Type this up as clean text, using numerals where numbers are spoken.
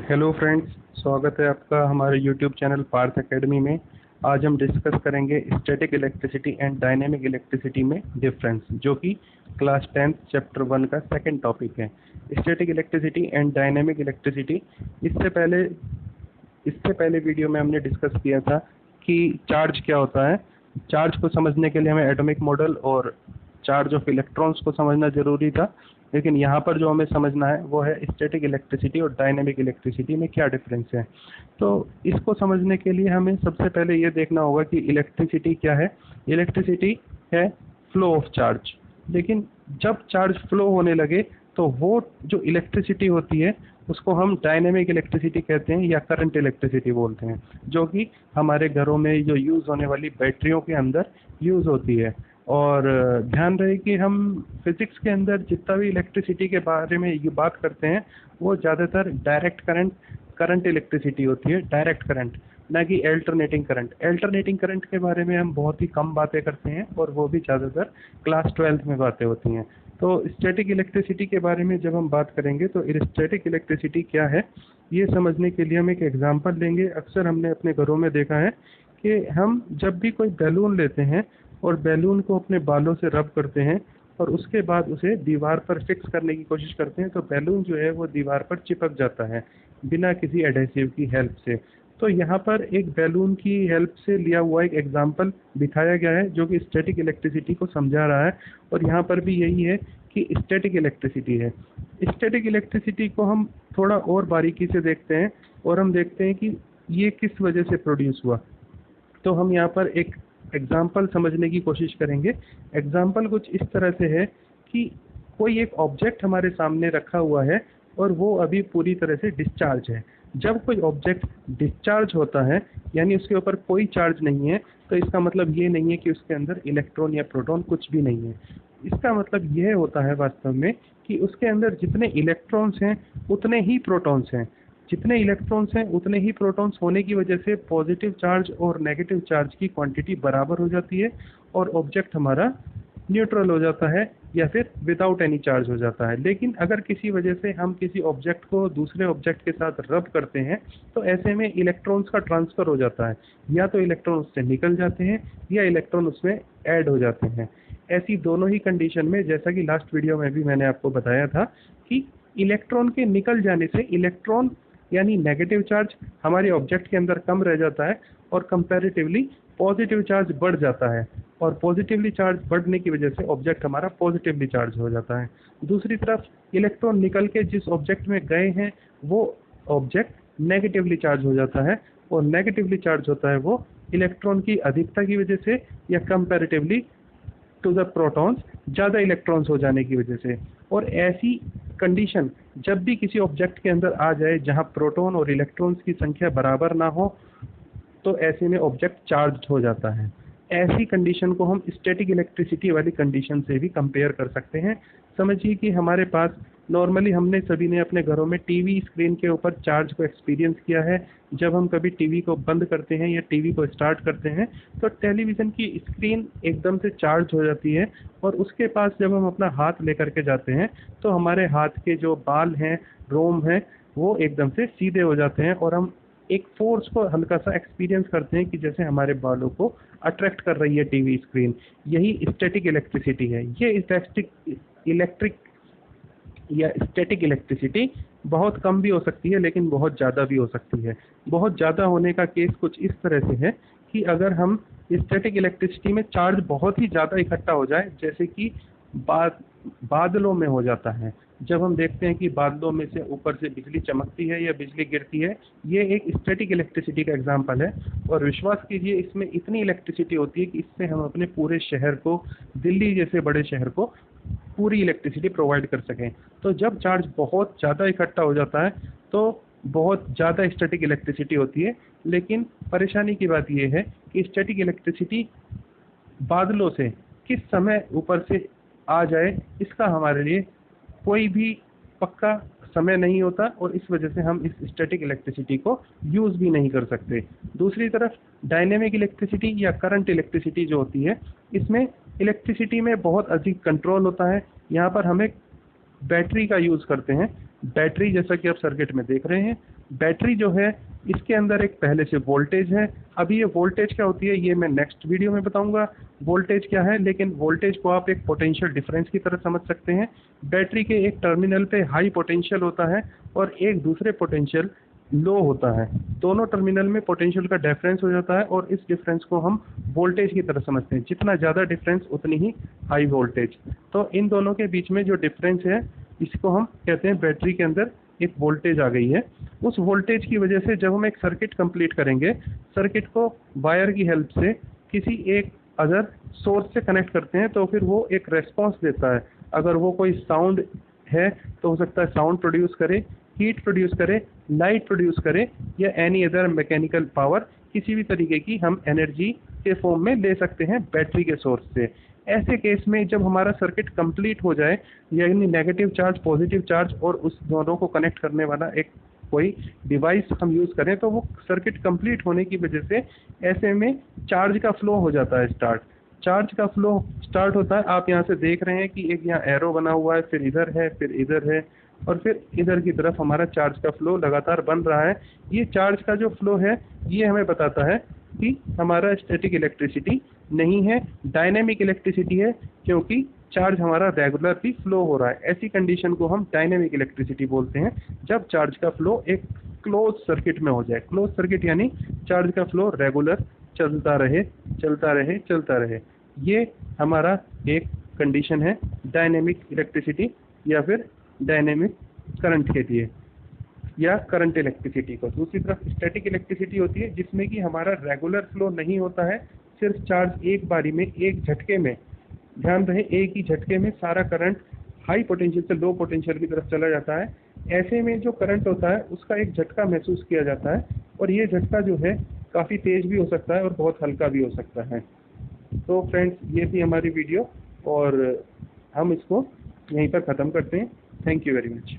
Hello friends, स्वागत है आपका हमारे यूट्यूब चैनल पार्थ एकेडमी में। आज हम डिस्कस करेंगे static electricity and dynamic electricity में डिफरेंस, जो कि क्लास 10 चैप्टर 1 का सेकंड टॉपिक है। Static electricity and dynamic electricity. इससे पहले वीडियो में हमने डिस्कस किया था कि चार्ज क्या होता है। चार्ज को समझने के लिए हमें एटॉमिक मॉडल और चार्ज ऑफ इलेक्ट्रॉन्स को समझना जरूरी था, लेकिन यहाँ पर जो हमें समझना है वो है स्टैटिक इलेक्ट्रिसिटी और डायनेमिक इलेक्ट्रिसिटी में क्या डिफरेंस है। तो इसको समझने के लिए हमें सबसे पहले ये देखना होगा कि इलेक्ट्रिसिटी क्या है। इलेक्ट्रिसिटी है फ्लो ऑफ चार्ज, लेकिन जब चार्ज फ्लो होने लगे तो वो जो इलेक्ट्रिसिटी होती है उसको हम डायनेमिक इलेक्ट्रिसिटी कहते हैं या करंट इलेक्ट्रिसिटी बोलते हैं, जो कि हमारे घरों में जो यूज़ होने वाली बैटरियों के अंदर यूज़ होती है। और ध्यान रहे कि हम फिजिक्स के अंदर जितना भी इलेक्ट्रिसिटी के बारे में ये बात करते हैं वो ज़्यादातर डायरेक्ट करंट इलेक्ट्रिसिटी होती है, डायरेक्ट करंट, ना कि अल्टरनेटिंग करंट। अल्टरनेटिंग करंट के बारे में हम बहुत ही कम बातें करते हैं और वो भी ज़्यादातर क्लास 12 में बातें होती हैं। तो स्टैटिक इलेक्ट्रिसिटी के बारे में जब हम बात करेंगे तो स्टैटिक इलेक्ट्रिसिटी क्या है ये समझने के लिए हम एक एग्जांपल लेंगे। अक्सर हमने अपने घरों में देखा है कि हम जब भी कोई बैलून लेते हैं और बैलून को अपने बालों से रब करते हैं और उसके बाद उसे दीवार पर फिक्स करने की कोशिश करते हैं, तो बैलून जो है वो दीवार पर चिपक जाता है बिना किसी एडहेसिव की हेल्प से। तो यहाँ पर एक बैलून की हेल्प से लिया हुआ एक एग्जांपल दिखाया गया है जो कि स्टैटिक इलेक्ट्रिसिटी को समझा रहा है, और यहाँ पर भी यही है कि स्टैटिक इलेक्ट्रिसिटी है। स्टैटिक इलेक्ट्रिसिटी को हम थोड़ा और बारीकी से देखते हैं और हम देखते हैं कि ये किस वजह से प्रोड्यूस हुआ। तो हम यहाँ पर एक एग्जाम्पल समझने की कोशिश करेंगे। एग्जाम्पल कुछ इस तरह से है कि कोई एक ऑब्जेक्ट हमारे सामने रखा हुआ है और वो अभी पूरी तरह से डिस्चार्ज है। जब कोई ऑब्जेक्ट डिस्चार्ज होता है यानी उसके ऊपर कोई चार्ज नहीं है, तो इसका मतलब ये नहीं है कि उसके अंदर इलेक्ट्रॉन या प्रोटॉन कुछ भी नहीं है। इसका मतलब यह होता है वास्तव में कि उसके अंदर जितने इलेक्ट्रॉन्स हैं उतने ही प्रोटॉन्स हैं। जितने इलेक्ट्रॉन्स हैं उतने ही प्रोटॉन्स होने की वजह से पॉजिटिव चार्ज और नेगेटिव चार्ज की क्वांटिटी बराबर हो जाती है और ऑब्जेक्ट हमारा न्यूट्रल हो जाता है या फिर विदाउट एनी चार्ज हो जाता है। लेकिन अगर किसी वजह से हम किसी ऑब्जेक्ट को दूसरे ऑब्जेक्ट के साथ रब करते हैं तो ऐसे में इलेक्ट्रॉन्स का ट्रांसफर हो जाता है, या तो इलेक्ट्रॉन उससे निकल जाते हैं या इलेक्ट्रॉन उसमें ऐड हो जाते हैं। ऐसी दोनों ही कंडीशन में, जैसा कि लास्ट वीडियो में भी मैंने आपको बताया था कि इलेक्ट्रॉन के निकल जाने से इलेक्ट्रॉन यानी नेगेटिव चार्ज हमारे ऑब्जेक्ट के अंदर कम रह जाता है और कंपैरेटिवली पॉजिटिव चार्ज बढ़ जाता है, और पॉजिटिवली चार्ज बढ़ने की वजह से ऑब्जेक्ट हमारा पॉजिटिवली चार्ज हो जाता है। दूसरी तरफ इलेक्ट्रॉन निकल के जिस ऑब्जेक्ट में गए हैं वो ऑब्जेक्ट नेगेटिवली चार्ज हो जाता है, और नेगेटिवली चार्ज होता है वो इलेक्ट्रॉन की अधिकता की वजह से या कंपैरेटिवली टू द प्रोटॉन्स, ज़्यादा इलेक्ट्रॉन्स हो जाने की वजह से। और ऐसी कंडीशन जब भी किसी ऑब्जेक्ट के अंदर आ जाए जहां प्रोटॉन और इलेक्ट्रॉन्स की संख्या बराबर ना हो, तो ऐसे में ऑब्जेक्ट चार्ज हो जाता है। ऐसी कंडीशन को हम स्टैटिक इलेक्ट्रिसिटी वाली कंडीशन से भी कंपेयर कर सकते हैं। समझिए कि हमारे पास नॉर्मली हमने सभी ने अपने घरों में टीवी स्क्रीन के ऊपर चार्ज को एक्सपीरियंस किया है। जब हम कभी टीवी को बंद करते हैं या टीवी को स्टार्ट करते हैं तो टेलीविज़न की स्क्रीन एकदम से चार्ज हो जाती है, और उसके पास जब हम अपना हाथ लेकर के जाते हैं तो हमारे हाथ के जो बाल हैं, रोम हैं, वो एकदम से सीधे हो जाते हैं और हम एक फोर्स को हल्का सा एक्सपीरियंस करते हैं कि जैसे हमारे बालों को अट्रैक्ट कर रही है टीवी स्क्रीन। यही स्टैटिक इलेक्ट्रिसिटी है। ये स्टैटिक इलेक्ट्रिसिटी बहुत कम भी हो सकती है लेकिन बहुत ज़्यादा भी हो सकती है। बहुत ज़्यादा होने का केस कुछ इस तरह से है कि अगर हम स्टैटिक इलेक्ट्रिसिटी में चार्ज बहुत ही ज़्यादा इकट्ठा हो जाए, जैसे कि बादलों में हो जाता है। जब हम देखते हैं कि बादलों में से ऊपर से बिजली चमकती है या बिजली गिरती है, ये एक स्टैटिक इलेक्ट्रिसिटी का एग्जांपल है। और विश्वास कीजिए इसमें इतनी इलेक्ट्रिसिटी होती है कि इससे हम अपने पूरे शहर को, दिल्ली जैसे बड़े शहर को, पूरी इलेक्ट्रिसिटी प्रोवाइड कर सकें। तो जब चार्ज बहुत ज़्यादा इकट्ठा हो जाता है तो बहुत ज़्यादा स्टैटिक इलेक्ट्रिसिटी होती है। लेकिन परेशानी की बात यह है कि स्टैटिक इलेक्ट्रिसिटी बादलों से किस समय ऊपर से आ जाए इसका हमारे लिए कोई भी पक्का समय नहीं होता, और इस वजह से हम इस स्टैटिक इलेक्ट्रिसिटी को यूज़ भी नहीं कर सकते। दूसरी तरफ डायनेमिक इलेक्ट्रिसिटी या करंट इलेक्ट्रिसिटी जो होती है, इसमें इलेक्ट्रिसिटी में बहुत अधिक कंट्रोल होता है। यहाँ पर हमें बैटरी का यूज़ करते हैं। बैटरी जैसा कि आप सर्किट में देख रहे हैं, बैटरी जो है इसके अंदर एक पहले से वोल्टेज है। अभी ये वोल्टेज क्या होती है ये मैं नेक्स्ट वीडियो में बताऊंगा वोल्टेज क्या है, लेकिन वोल्टेज को आप एक पोटेंशियल डिफरेंस की तरह समझ सकते हैं। बैटरी के एक टर्मिनल पे हाई पोटेंशियल होता है और एक दूसरे पोटेंशियल लो होता है। दोनों टर्मिनल में पोटेंशियल का डिफरेंस हो जाता है और इस डिफरेंस को हम वोल्टेज की तरह समझते हैं। जितना ज़्यादा डिफरेंस उतनी ही हाई वोल्टेज। तो इन दोनों के बीच में जो डिफरेंस है इसको हम कहते हैं बैटरी के अंदर एक वोल्टेज आ गई है। उस वोल्टेज की वजह से जब हम एक सर्किट कंप्लीट करेंगे, सर्किट को वायर की हेल्प से किसी एक अदर सोर्स से कनेक्ट करते हैं तो फिर वो एक रेस्पॉन्स देता है। अगर वो कोई साउंड है तो हो सकता है साउंड प्रोड्यूस करे, हीट प्रोड्यूस करे, लाइट प्रोड्यूस करे या एनी अदर मैकेनिकल पावर, किसी भी तरीके की हम एनर्जी के फॉर्म में ले सकते हैं बैटरी के सोर्स से। ऐसे केस में जब हमारा सर्किट कंप्लीट हो जाए, यानी नेगेटिव चार्ज पॉजिटिव चार्ज और उस दोनों को कनेक्ट करने वाला एक कोई डिवाइस हम यूज़ करें, तो वो सर्किट कंप्लीट होने की वजह से ऐसे में चार्ज का फ्लो हो जाता है स्टार्ट। चार्ज का फ्लो स्टार्ट होता है, आप यहाँ से देख रहे हैं कि एक यहाँ एरो बना हुआ है, फिर इधर है, फिर इधर है और फिर इधर की तरफ हमारा चार्ज का फ्लो लगातार बन रहा है। ये चार्ज का जो फ्लो है ये हमें बताता है कि हमारा स्टैटिक इलेक्ट्रिसिटी नहीं है, डायनेमिक इलेक्ट्रिसिटी है, क्योंकि चार्ज हमारा रेगुलरली फ्लो हो रहा है। ऐसी कंडीशन को हम डायनेमिक इलेक्ट्रिसिटी बोलते हैं, जब चार्ज का फ्लो एक क्लोज सर्किट में हो जाए। क्लोज सर्किट यानी चार्ज का फ्लो रेगुलर चलता रहे चलता रहे चलता रहे। ये हमारा एक कंडीशन है डायनेमिक इलेक्ट्रिसिटी या फिर डायनेमिक करंट के लिए या करंट इलेक्ट्रिसिटी को। दूसरी तरफ स्टैटिक इलेक्ट्रिसिटी होती है जिसमें कि हमारा रेगुलर फ्लो नहीं होता है, सिर्फ चार्ज एक बारी में एक झटके में, ध्यान रहे एक ही झटके में सारा करंट हाई पोटेंशियल से लो पोटेंशियल की तरफ चला जाता है। ऐसे में जो करंट होता है उसका एक झटका महसूस किया जाता है और ये झटका जो है काफ़ी तेज भी हो सकता है और बहुत हल्का भी हो सकता है। तो फ्रेंड्स ये थी हमारी वीडियो और हम इसको यहीं पर ख़त्म करते हैं। Thank you very much.